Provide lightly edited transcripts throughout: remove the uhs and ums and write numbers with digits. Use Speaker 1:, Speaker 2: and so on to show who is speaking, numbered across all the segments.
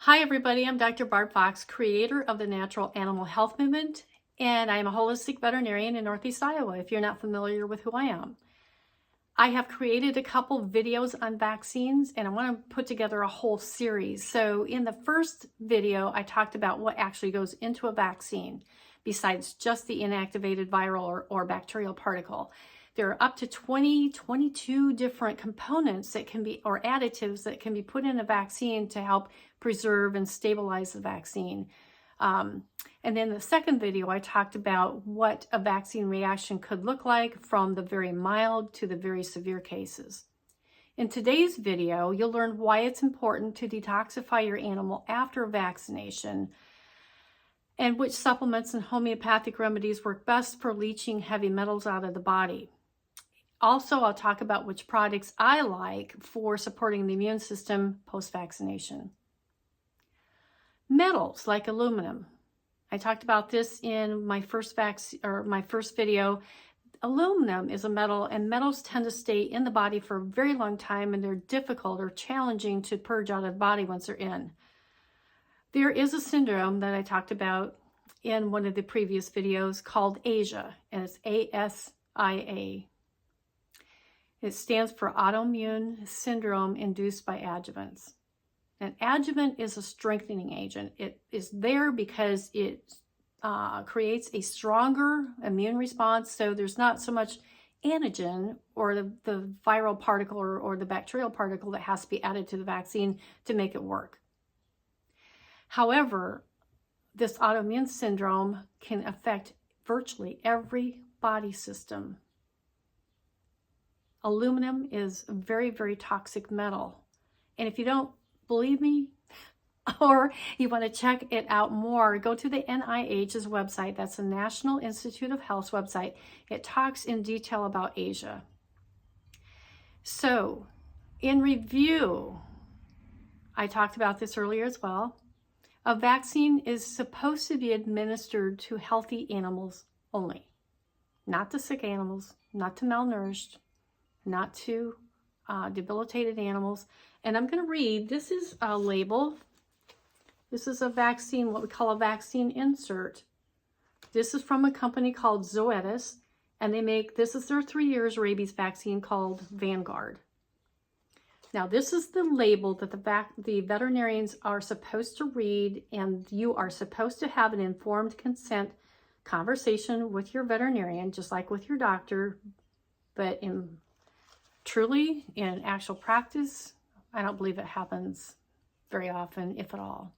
Speaker 1: Hi everybody, I'm Dr. Barb Fox, creator of the Natural Animal Health Movement, and I'm a holistic veterinarian in Northeast Iowa, if you're not familiar with who I am. I have created a couple videos on vaccines, and I want to put together a whole series. So in the first video, I talked about what actually goes into a vaccine, besides just the inactivated viral or bacterial particle. There are up to 22 different components that can be, or additives that can be put in a vaccine to help preserve and stabilize the vaccine. And then the second video, I talked about what a vaccine reaction could look like from the very mild to the very severe cases. In today's video, you'll learn why it's important to detoxify your animal after vaccination and which supplements and homeopathic remedies work best for leaching heavy metals out of the body. Also, I'll talk about which products I like for supporting the immune system post-vaccination. Metals like aluminum. I talked about this in my first video. Aluminum is a metal, and metals tend to stay in the body for a very long time, and they're difficult or challenging to purge out of the body once they're in. There is a syndrome that I talked about in one of the previous videos called ASIA, and it's ASIA. It stands for autoimmune syndrome induced by adjuvants. An adjuvant is a strengthening agent. It is there because it creates a stronger immune response. So there's not so much antigen or the viral particle or the bacterial particle that has to be added to the vaccine to make it work. However, this autoimmune syndrome can affect virtually every body system. Aluminum is a very, very toxic metal. And if you don't believe me, or you want to check it out more, go to the NIH's website. That's the National Institute of Health's website. It talks in detail about ASIA. So, in review, I talked about this earlier as well. A vaccine is supposed to be administered to healthy animals only, not to sick animals, not to malnourished, not to debilitated animals. And I'm going to read, this is a label. This is a vaccine, what we call a vaccine insert. This is from a company called Zoetis, and they make, this is their 3 years rabies vaccine called Vanguard. Now, this is the label that the veterinarians are supposed to read, and you are supposed to have an informed consent conversation with your veterinarian, just like with your doctor, but truly, in actual practice, I don't believe it happens very often, if at all.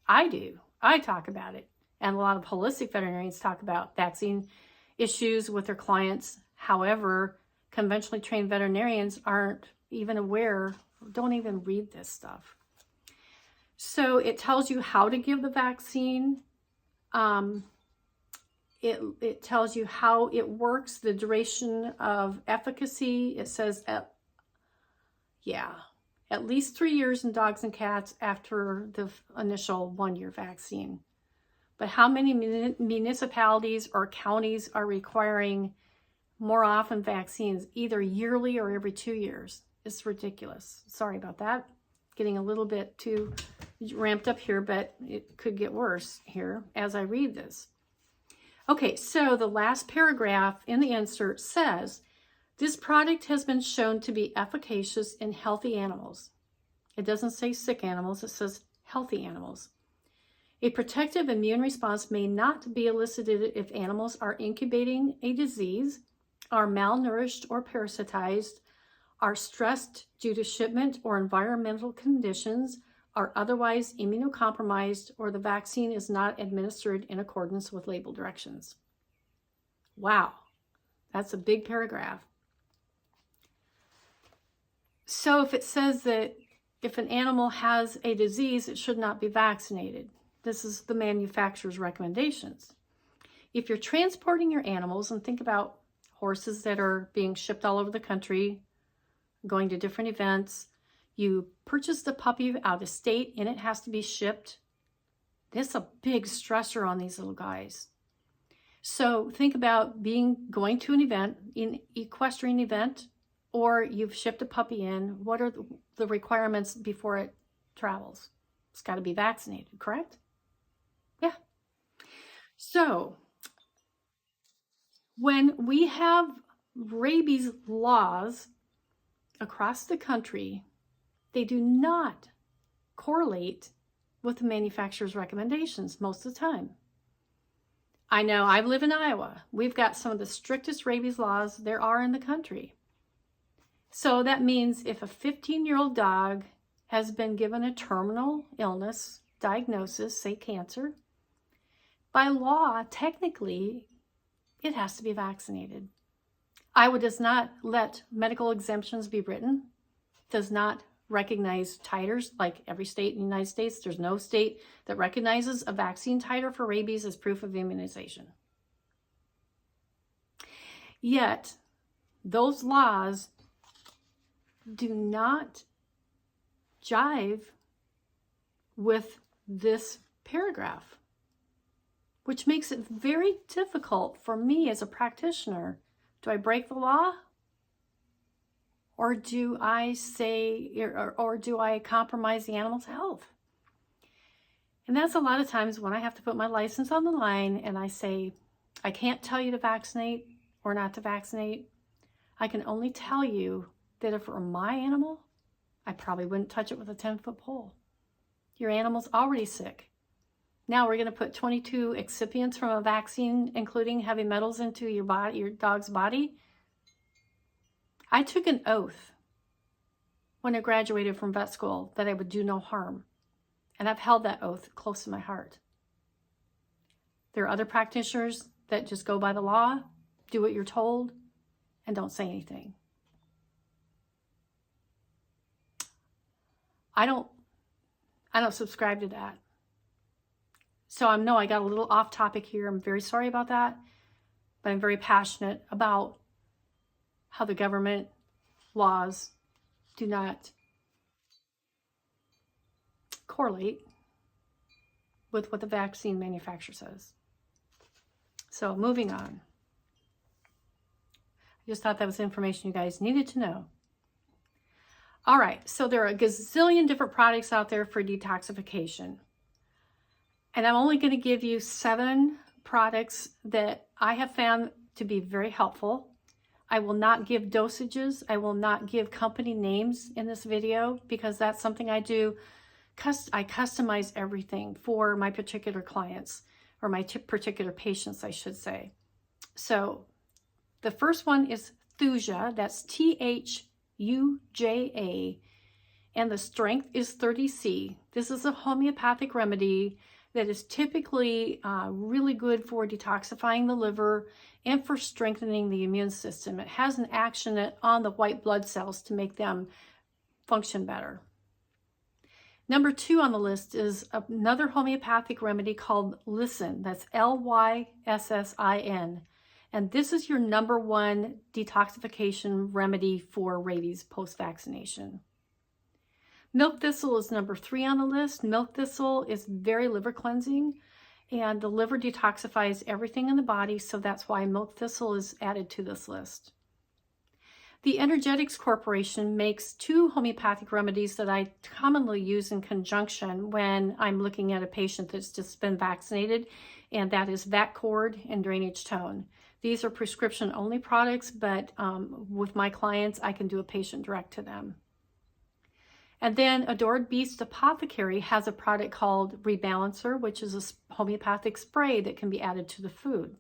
Speaker 1: I do. I talk about it. And a lot of holistic veterinarians talk about vaccine issues with their clients. However, conventionally trained veterinarians aren't even aware, don't even read this stuff. So it tells you how to give the vaccine. It tells you how it works, the duration of efficacy. It says at least 3 years in dogs and cats after the initial 1 year vaccine. But how many municipalities or counties are requiring more often vaccines, either yearly or every 2 years? It's ridiculous. Sorry about that. Getting a little bit too ramped up here, but it could get worse here as I read this. Okay, so the last paragraph in the insert says, this product has been shown to be efficacious in healthy animals. It doesn't say sick animals, it says healthy animals. A protective immune response may not be elicited if animals are incubating a disease, are malnourished or parasitized, are stressed due to shipment or environmental conditions, are otherwise immunocompromised, or the vaccine is not administered in accordance with label directions. Wow, that's a big paragraph. So if it says that if an animal has a disease, it should not be vaccinated. This is the manufacturer's recommendations. If you're transporting your animals, and think about horses that are being shipped all over the country, going to different events, you purchase the puppy out of state and it has to be shipped. This is a big stressor on these little guys. So think about going to an event, an equestrian event, or you've shipped a puppy in. What are the requirements before it travels? it's got to be vaccinated, correct? Yeah. So when we have rabies laws across the country, they do not correlate with the manufacturer's recommendations most of the time. I know, I live in Iowa. We've got some of the strictest rabies laws there are in the country. So that means if a 15-year-old dog has been given a terminal illness diagnosis, say cancer, by law, technically, it has to be vaccinated. Iowa does not let medical exemptions be written, does not recognize titers like every state in the United States. There's no state that recognizes a vaccine titer for rabies as proof of immunization. Yet, those laws do not jive with this paragraph, which makes it very difficult for me as a practitioner. Do I break the law? Or do I say, or do I compromise the animal's health? And that's a lot of times when I have to put my license on the line and I say, I can't tell you to vaccinate or not to vaccinate. I can only tell you that if it were my animal, I probably wouldn't touch it with a 10-foot pole. Your animal's already sick. Now we're going to put 22 excipients from a vaccine, including heavy metals, into your body, your dog's body. I took an oath when I graduated from vet school that I would do no harm. And I've held that oath close to my heart. There are other practitioners that just go by the law, do what you're told, and don't say anything. I don't subscribe to that. So I know I got a little off topic here. I'm very sorry about that. But I'm very passionate about how the government laws do not correlate with what the vaccine manufacturer says. So moving on. I just thought that was information you guys needed to know. All right, so there are a gazillion different products out there for detoxification. And I'm only going to give you 7 products that I have found to be very helpful. I will not give dosages. I will not give company names in this video because that's something I do. I customize everything for my particular clients, or my particular patients, I should say. So the first one is Thuja. That's Thuja, and the strength is 30C. This is a homeopathic remedy that is typically really good for detoxifying the liver and for strengthening the immune system. It has an action on the white blood cells to make them function better. Number 2 on the list is another homeopathic remedy called Lyssin. That's Lyssin. And this is your number 1 detoxification remedy for rabies post-vaccination. Milk thistle is number 3 on the list. Milk thistle is very liver cleansing, and the liver detoxifies everything in the body, so that's why milk thistle is added to this list. The Energetics Corporation makes 2 homeopathic remedies that I commonly use in conjunction when I'm looking at a patient that's just been vaccinated, and that is Vaccord and Drainage Tone. These are prescription-only products, but with my clients, I can do a patient direct to them. And then Adored Beast Apothecary has a product called Rebalancer, which is a homeopathic spray that can be added to the food.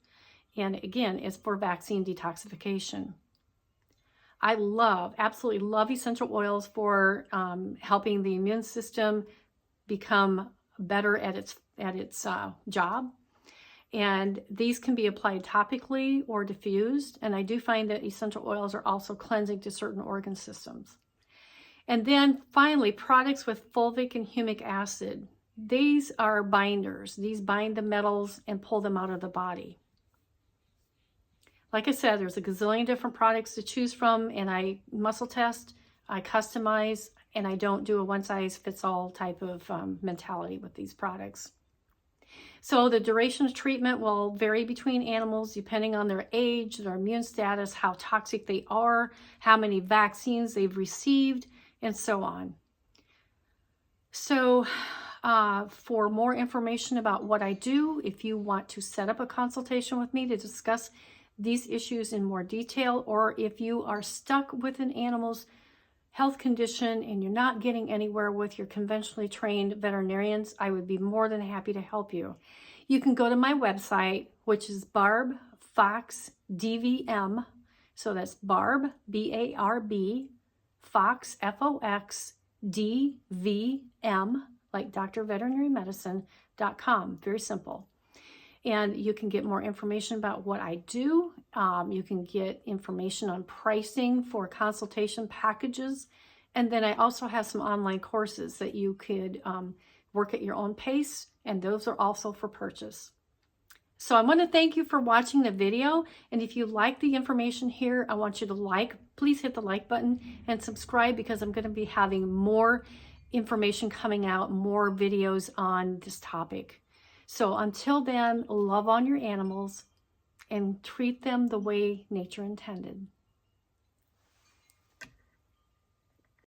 Speaker 1: And again, it's for vaccine detoxification. I absolutely love essential oils for helping the immune system become better at its job. And these can be applied topically or diffused. And I do find that essential oils are also cleansing to certain organ systems. And then finally, products with fulvic and humic acid. These are binders. These bind the metals and pull them out of the body. Like I said, there's a gazillion different products to choose from, and I muscle test, I customize, and I don't do a one-size-fits-all type of mentality with these products. So the duration of treatment will vary between animals depending on their age, their immune status, how toxic they are, how many vaccines they've received, and so on. So For more information about what I do, if you want to set up a consultation with me to discuss these issues in more detail, or if you are stuck with an animal's health condition and you're not getting anywhere with your conventionally trained veterinarians, I would be more than happy to help you. You can go to my website, which is Barb Fox DVM. So that's Barb, B-A-R-B, Fox, F-O-X, D-V-M, like Dr. Veterinary Medicine.com. Very simple. And you can get more information about what I do. You can get information on pricing for consultation packages. And then I also have some online courses that you could work at your own pace. And those are also for purchase. So I want to thank you for watching the video. And if you like the information here, I want you to please hit the like button and subscribe, because I'm going to be having more information coming out, more videos on this topic. So until then, love on your animals and treat them the way nature intended.